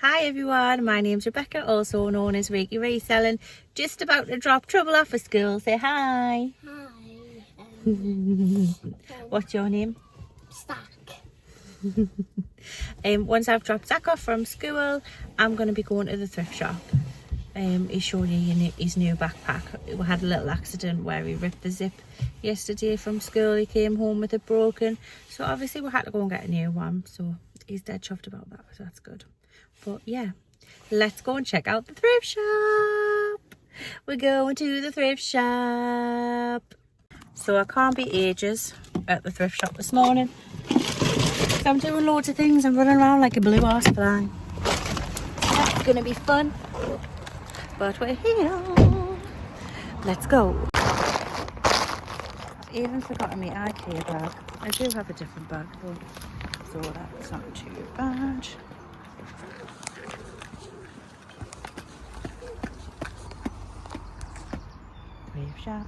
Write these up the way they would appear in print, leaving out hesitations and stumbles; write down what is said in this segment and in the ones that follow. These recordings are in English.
Hi everyone, my name's Rebecca, also known as Reiki Reselling. Just about to drop trouble off of school. Say hi. Hi. What's your name? Stack. Once I've dropped Zach off from school, I'm going to be going to the thrift shop. He's showing you his new backpack. We had a little accident where he ripped the zip yesterday from school. He came home with it broken, so obviously we had to go and get a new one. So he's dead chuffed about that, so that's good. But yeah, let's go and check out the thrift shop. We're going to the thrift shop. So I can't be ages at the thrift shop this morning. So I'm doing loads of things. I'm running around like a blue arse fly. That's gonna be fun. But we're here. Let's go. I've even forgotten my IKEA bag. I do have a different bag though, so that's not too bad. Thrift shop.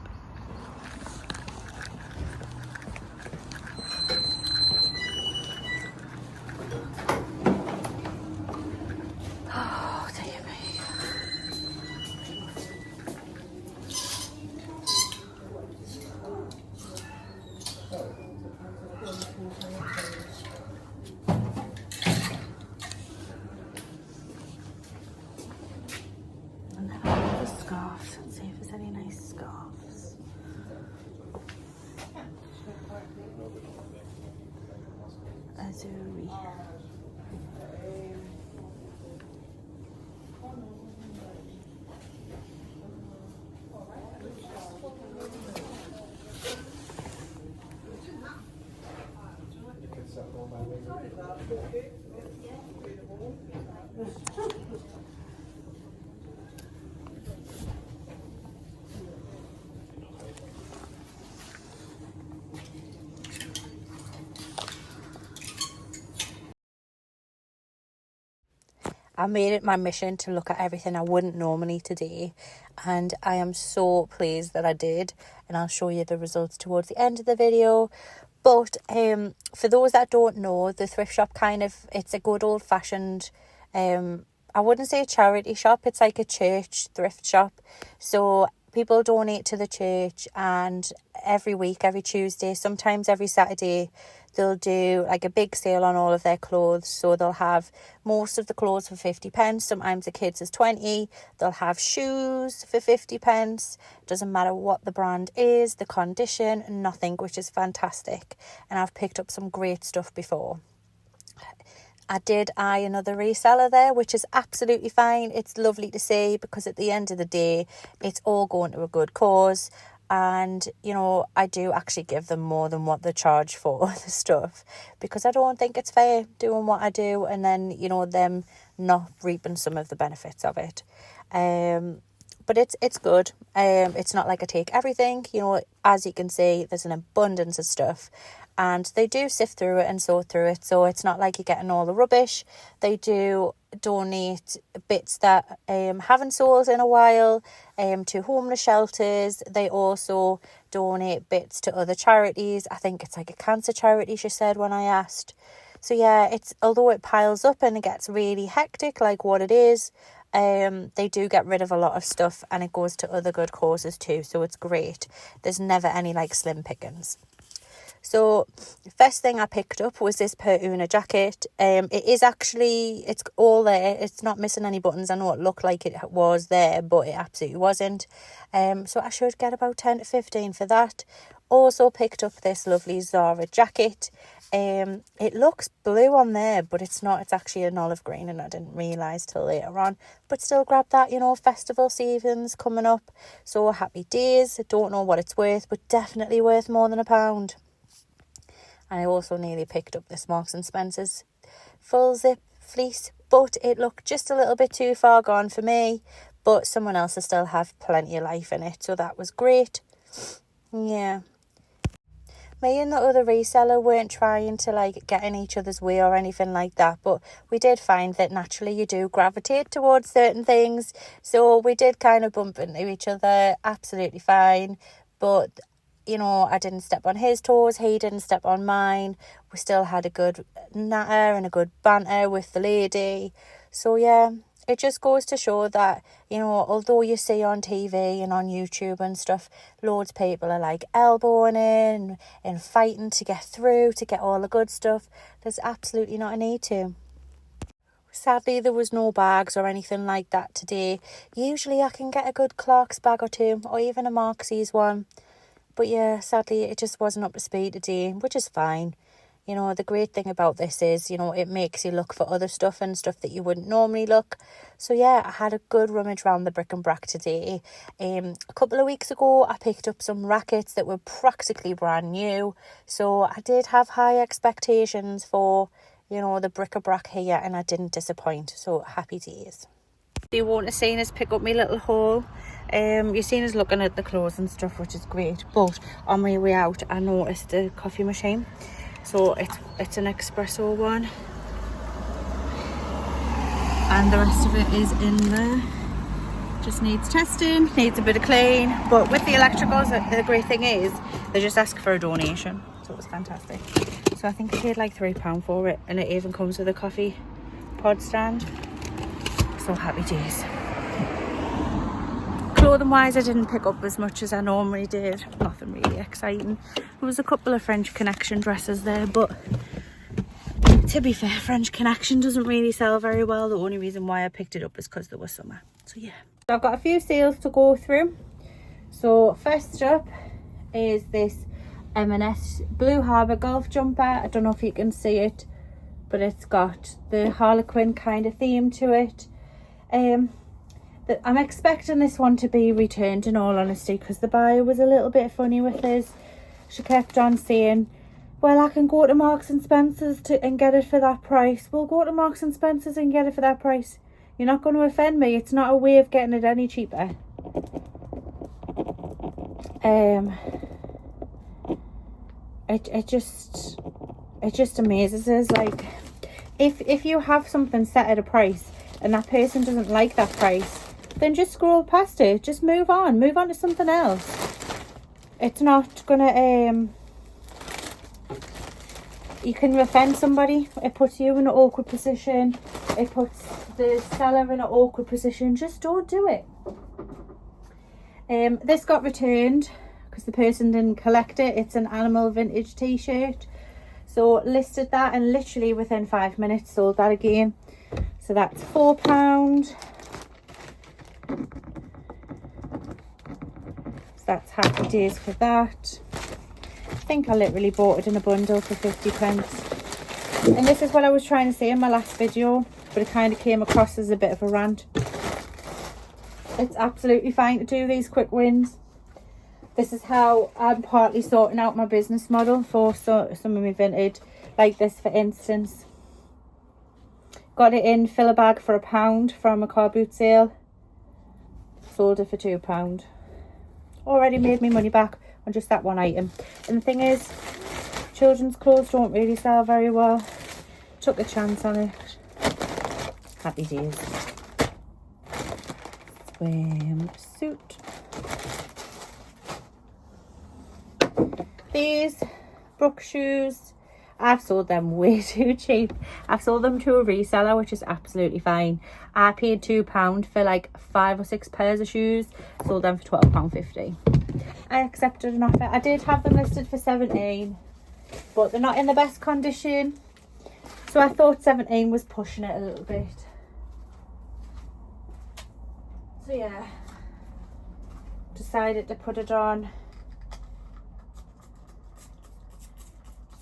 Oh, dear me. And then all the scarves. Let's see if there's any nice scarves. Azuri. I made it my mission to look at everything I wouldn't normally today, and I am so pleased that I did, and I'll show you the results towards the end of the video. But for those that don't know, the thrift shop it's a good old-fashioned, I wouldn't say a charity shop, it's like a church thrift shop. So people donate to the church, and every week, every Tuesday, sometimes every Saturday, they'll do like a big sale on all of their clothes. So they'll have most of the clothes for 50p, sometimes the kids is 20. They'll have shoes for 50p. Doesn't matter what the brand is, the condition, nothing, which is fantastic. And I've picked up some great stuff before. I did eye another reseller there, which is absolutely fine. It's lovely to see, because at the end of the day, it's all going to a good cause. And, you know, I do actually give them more than what they charge for the stuff, because I don't think it's fair doing what I do and then, you know, them not reaping some of the benefits of it. But it's good. It's not like I take everything, you know, as you can see, there's an abundance of stuff. And they do sift through it and sort through it. So it's not like you're getting all the rubbish. They do donate bits that haven't sold in a while to homeless shelters. They also donate bits to other charities. I think it's like a cancer charity, she said when I asked. So yeah, although it piles up and it gets really hectic like what it is, they do get rid of a lot of stuff, and it goes to other good causes too. So it's great. There's never any like slim pickings. So the first thing I picked up was this Per Una jacket. It's all there. It's not missing any buttons. I know it looked like it was there, but it absolutely wasn't. So I should get about 10 to 15 for that. Also picked up this lovely Zara jacket. It looks blue on there, but it's not. It's actually an olive green, and I didn't realise till later on. But still grab that, you know, festival season's coming up. So happy days. I don't know what it's worth, but definitely worth more than £1. And I also nearly picked up this Marks & Spencer's full zip fleece, but it looked just a little bit too far gone for me. But someone else will still have plenty of life in it, so that was great. Yeah. Me and the other reseller weren't trying to like get in each other's way or anything like that, but we did find that naturally you do gravitate towards certain things. So we did kind of bump into each other, absolutely fine. But you know, I didn't step on his toes, he didn't step on mine. We still had a good natter and a good banter with the lady. So yeah, it just goes to show that, you know, although you see on TV and on YouTube and stuff, loads of people are like elbowing in and fighting to get through, to get all the good stuff. There's absolutely not a need to. Sadly, there was no bags or anything like that today. Usually I can get a good Clark's bag or two, or even a Marks's one. But yeah, sadly, it just wasn't up to speed today, which is fine. You know, the great thing about this is, you know, it makes you look for other stuff and stuff that you wouldn't normally look. So yeah, I had a good rummage around the bric and brac today. A couple of weeks ago, I picked up some rackets that were practically brand new. So I did have high expectations for, you know, the bric and brac here, and I didn't disappoint. So happy days. You won't have seen us pick up my little haul. You've seen us looking at the clothes and stuff, which is great. But on my way out, I noticed a coffee machine. So it's an espresso one, and the rest of it is in there. Just needs testing, needs a bit of clean. But with the electricals, the great thing is they just ask for a donation, so it was fantastic. So I think I paid like £3 for it, and it even comes with a coffee pod stand. So happy days. Clothing wise, I didn't pick up as much as I normally did. Nothing really exciting. There was a couple of French Connection dresses there, but to be fair, French Connection doesn't really sell very well. The only reason why I picked it up is because there was summer. So yeah, so I've got a few sales to go through. So first up is this M&S Blue Harbour golf jumper. I don't know if you can see it, but it's got the Harlequin kind of theme to it. I'm expecting this one to be returned, in all honesty, because the buyer was a little bit funny with his. She kept on saying, well, I can go to Marks and Spencer's and get it for that price. We'll go to Marks and Spencer's and get it for that price. You're not going to offend me. It's not a way of getting it any cheaper. It just amazes us. Like, if you have something set at a price and that person doesn't like that price, then just scroll past it. Just move on to something else. It's not gonna you can offend somebody. It puts you in an awkward position. It puts the seller in an awkward position. Just don't do it. This got returned because the person didn't collect it. It's an animal vintage t-shirt. So listed that, and literally within 5 minutes sold that again. So that's £4. So that's happy days for that. I think I literally bought it in a bundle for 50p. And this is what I was trying to say in my last video, but it kind of came across as a bit of a rant. It's absolutely fine to do these quick wins. This is how I'm partly sorting out my business model for some of my vintage. Like this, for instance. Got it in fill a bag for £1 from a car boot sale. Sold it for £2. Already made me money back on just that one item. And the thing is, children's clothes don't really sell very well. Took a chance on it. Happy days. Swimsuit. These Brook shoes, I've sold them way too cheap. I've sold them to a reseller, which is absolutely fine. I paid £2 for like 5 or 6 pairs of shoes. Sold them for £12.50. I accepted an offer. I did have them listed for 17, but they're not in the best condition. So I thought 17 was pushing it a little bit. So yeah, decided to put it on.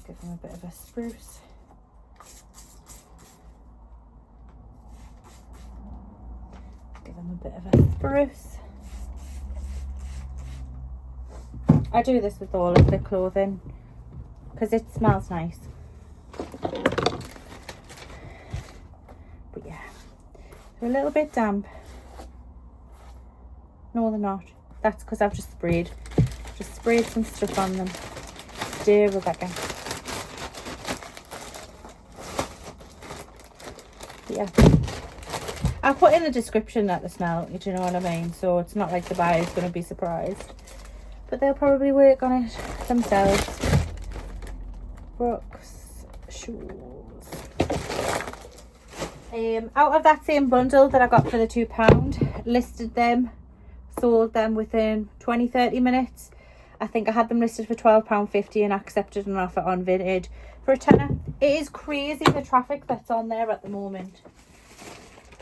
Give them a bit of a spruce. Give them a bit of a spruce. I do this with all of the clothing because it smells nice. But yeah, they're a little bit damp. No, they're not. That's because I've just sprayed some stuff on them. Dear Rebecca. Yeah, I'll put in the description that they smell, do you know what I mean? So it's not like the buyer's going to be surprised, but they'll probably work on it themselves. Brooks shoes. Out of that same bundle that I got for the £2, listed them, sold them within 20-30 minutes. I think I had them listed for £12.50 and accepted an offer on Vinted for a tenner. It is crazy the traffic that's on there at the moment.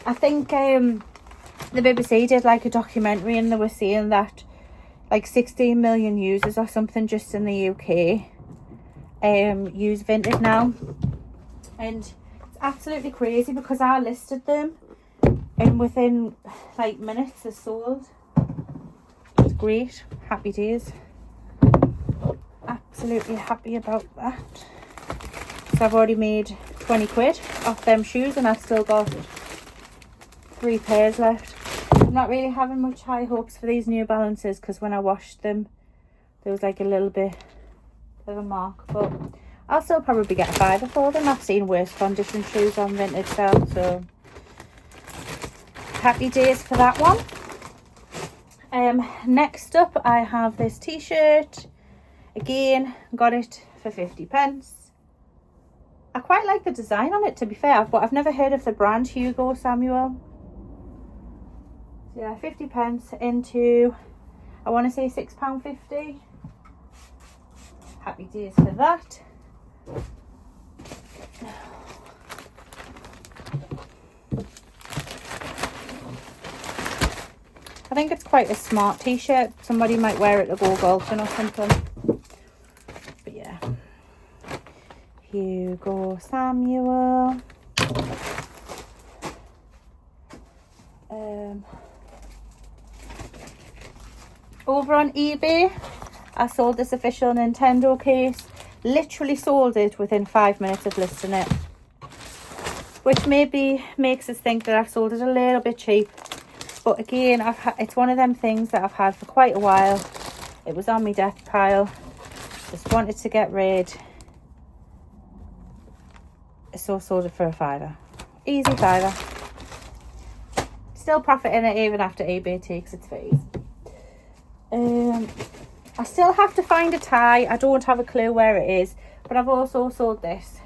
I think the BBC did like a documentary and they were saying that like 16 million users or something just in the UK use Vinted now. And it's absolutely crazy because I listed them and within like minutes they're sold. It's great. Happy days. Absolutely happy about that. So I've already made 20 quid off them shoes and I've still got 3 pairs left. I'm not really having much high hopes for these New Balances because when I washed them there was like a little bit of a mark, but I'll still probably get a £5 for them. I've seen worse condition shoes on Vinted sale, so happy days for that one. Next up I have this t-shirt. Again, got it for 50p. I quite like the design on it, to be fair, but I've never heard of the brand Hugo Samuel. So yeah, 50p into, I want to say £6.50. Happy days for that. I think it's quite a smart t-shirt. Somebody might wear it to go golfing or something. But yeah. Hugo Samuel. Over on eBay, I sold this official Nintendo case. Literally sold it within 5 minutes of listing it. Which maybe makes us think that I've sold it a little bit cheap. But again, it's one of them things that I've had for quite a while. It was on my death pile. Just wanted to get rid. So sold it for a £5. Easy £5. Still profiting it even after eBay takes its fees. I still have to find a tie. I don't have a clue where it is. But I've also sold this.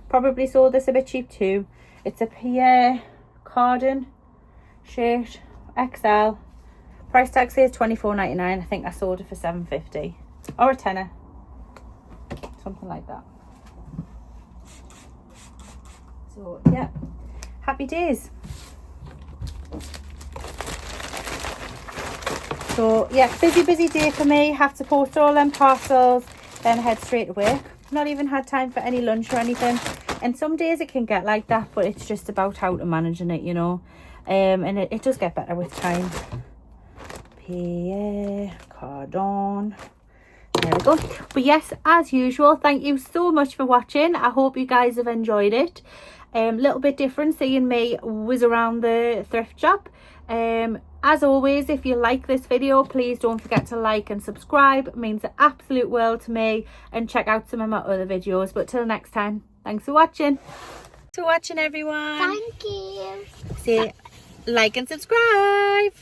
Probably sold this a bit cheap too. It's a Pierre Cardin shirt. XL. Price tag says £24.99. I think I sold it for £7.50 or a tenner, something like that. So yeah, happy days. So yeah, busy day for me. Have to post all them parcels, then head straight to work. Not even had time for any lunch or anything. And some days it can get like that, but it's just about how to managing it, you know. And it does get better with time. Pierre Cardin. There we go. But yes, as usual, thank you so much for watching. I hope you guys have enjoyed it. Little bit different seeing me whiz around the thrift shop. As always, if you like this video, please don't forget to like and subscribe. It means the absolute world to me. And check out some of my other videos. But till next time, thanks for watching. Thanks for watching, everyone. Thank you. Say like and subscribe.